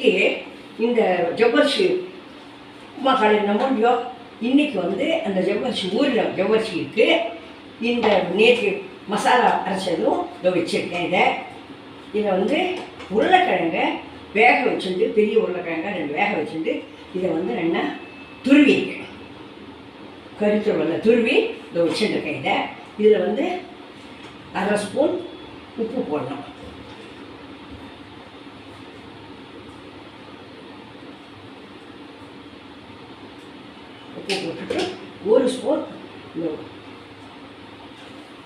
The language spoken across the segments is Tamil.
இன்றைக்கி இந்த ஜவ்வரிசி உப்புமா காலையில் நம்ம இல்லையோ இன்றைக்கி வந்து அந்த ஜவ்வரிசி ஊரில் ஜவ்வரிசி இருக்குது. இந்த நேற்று மசாலா அரைச்சதும் இதை வச்சுருக்கேன். இதை வந்து உருளைக்கிழங்கை வேக வச்சுட்டு, பெரிய உருளைக்கிழங்கை 2 வேக வச்சுட்டு இதை வந்து நான் துருவிருக்கேன். கறித்துருவலில் துருவி இதை வச்சுட்டுருக்கேன். இதில் வந்து 1/2 ஸ்பூன் உப்பு போடணும். உப்பு போட்டுட்டு 1 ஸ்பூன்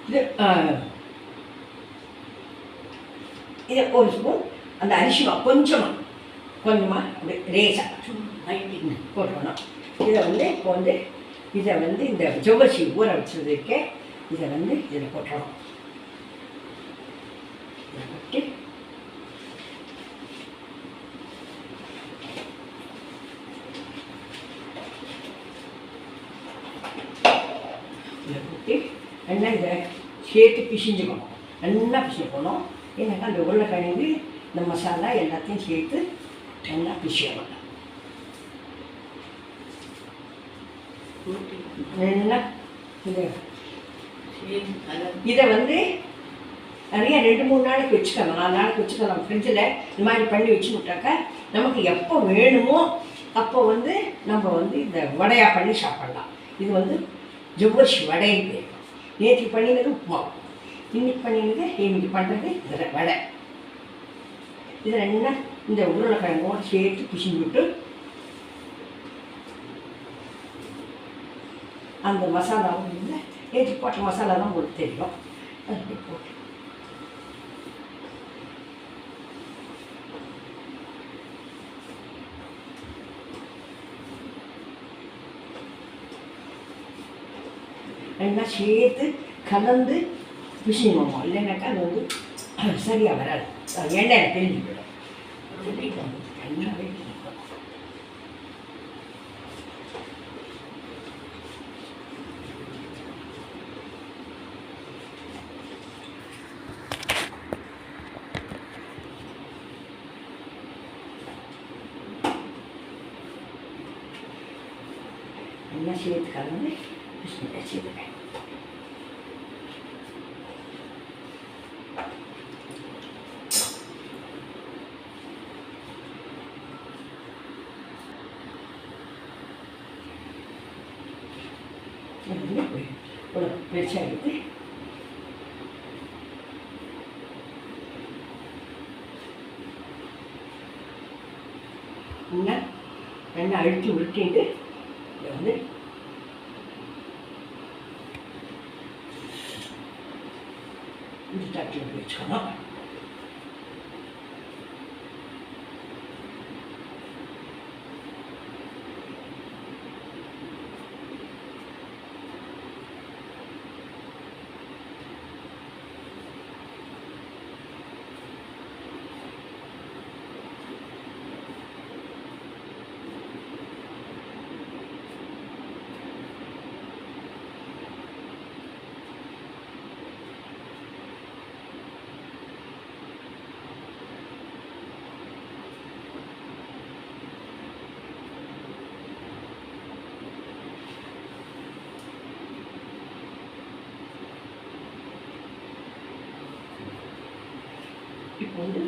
இது 1 ஸ்பூன் அந்த அரிசிமா கொஞ்சமாக அப்படி ரேசாக போட்டுக்கணும். இதை வந்து இப்போ வந்து இதை வந்து இந்த ஜவ்வரிசி ஊற வச்சதுக்கே இதை வந்து இதில் போட்டுறோம். இதை போட்டு இதை போட்டு நல்லா இதை சேர்த்து பிசிஞ்சுக்கணும். நல்லா பிசிக்கணும். ஏன்னாக்கா அந்த உருளைக்கிழங்கு இந்த மசாலா எல்லாத்தையும் சேர்த்து நல்லா பிசியணும். நல்லா இதை வந்து நிறைய 2-3 நாளைக்கு வச்சுக்கலாம், 4 நாளைக்கு வச்சுக்கலாம். ஃப்ரிட்ஜில் இந்த மாதிரி பண்ணி வச்சு விட்டாக்கா நமக்கு எப்போ வேணுமோ அப்போ வந்து நம்ம வந்து இந்த வடையாக பண்ணி சாப்பிட்லாம். இது வந்து ஜவ்வரிசி வடைன்னு பேர். நேற்று பண்ணினது உப்புமா, இன்னைக்கு பண்ணினது இன்னைக்கு பண்ணுறது இதில் வடை. இதில் என்ன இந்த உருளைக்கிழங்கோடு சேர்த்து பிசிஞ்சு விட்டு அந்த மசாலாவும் இல்லை, நேற்று போட்ட மசாலா தான் உங்களுக்கு தெரியும். அது போட்டு நல்லா சேர்த்து கலந்து பிசிங்கணும். இல்லைன்னாக்கா அது வந்து சரியாக வராது, எண்ணெய் பிரிஞ்சு போயிடும். நல்லாவே நல்லா சேர்த்து கலந்து வச்சுருக்கேன். ஒரு பெருசாக எடுத்து இன்னும் நல்லா அழுத்தி உருட்டிட்டு இதை வந்து இந்த தட்டில் வச்சுக்கணும். இப்போ வந்து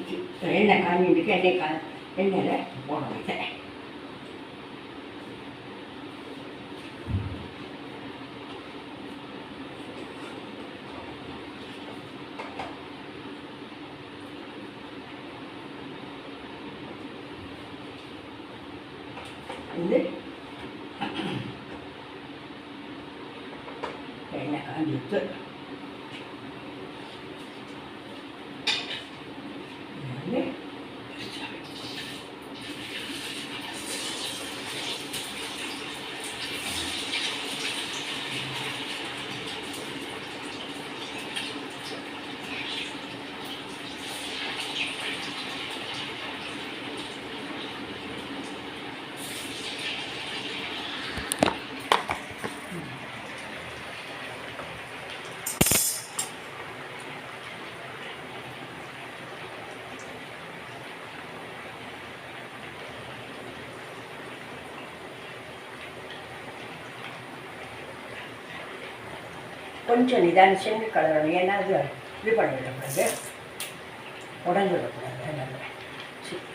எண்ணெய் காஞ்சிருக்கு, எண்ணெயில் போடணும். இதை வந்து எண்ணெய் காஞ்சிட்டு கொஞ்சம் நிதானம் செஞ்சு கலரணும். ஏன்னா அது இது பண்ண விடக்கூடாது, உடஞ்சி விடக்கூடாது. அதனால சரி.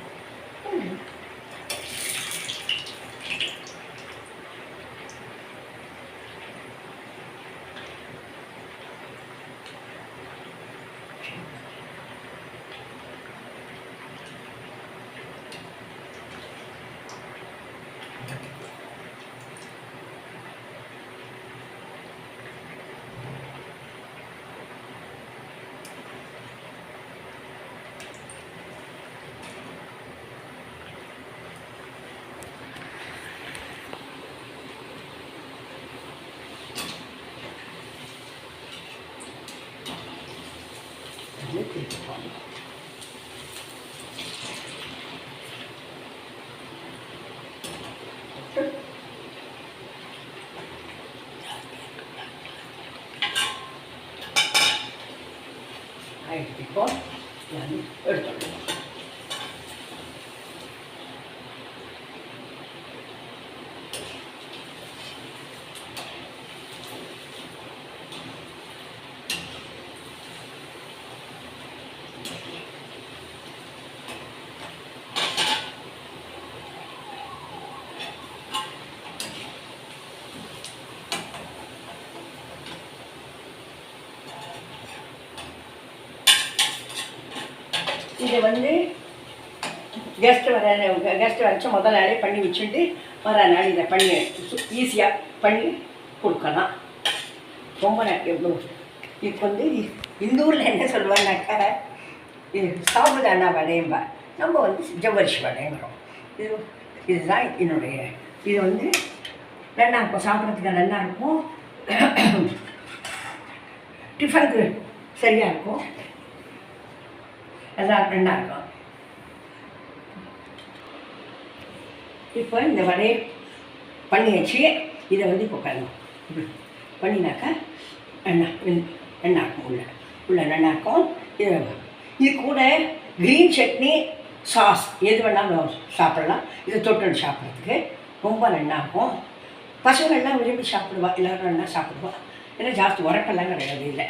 இப்போ எடுத்துக்கணும். இதை வந்து கெஸ்ட்டு வரைச்சா முதல் நாளே பண்ணி வச்சுட்டு வர நாள் இதை பண்ணி ஈஸியாக பண்ணி கொடுக்கலாம். ரொம்ப இப்போ வந்து இந்த ஊரில் என்ன சொல்லுவாங்கனாக்கா, இது சாபுதானா வடையம்பா, நம்ம வந்து ஜவ்வரிசி வடைங்கிறோம். இதுதான் என்னுடைய இது வந்து நல்லா இருக்கும், சாப்பிட்றதுக்கு நல்லா இருக்கும், டிஃபனுக்கு சரியாக இருக்கும், எல்லாம் நல்லா இருக்கும். இப்போ இந்த வடையை பண்ணி வச்சு இதை வந்து இப்போ பண்ணணும். இப்படி பண்ணினாக்கா எண்ணெய் இருக்கும், உள்ள நல்லாயிருக்கும். இது கூட க்ரீன் சட்னி சாஸ் எது வேணாலும் சாப்பிட்லாம். இதை தொட்டு சாப்பிட்றதுக்கு ரொம்ப நல்லாயிருக்கும். பசங்கள்லாம் விரும்பி சாப்பிடுவா, எல்லோரும் நல்லா சாப்பிடுவா. ஏன்னா ஜாஸ்தி உரப்பெல்லாம் கிடையாது இல்லை.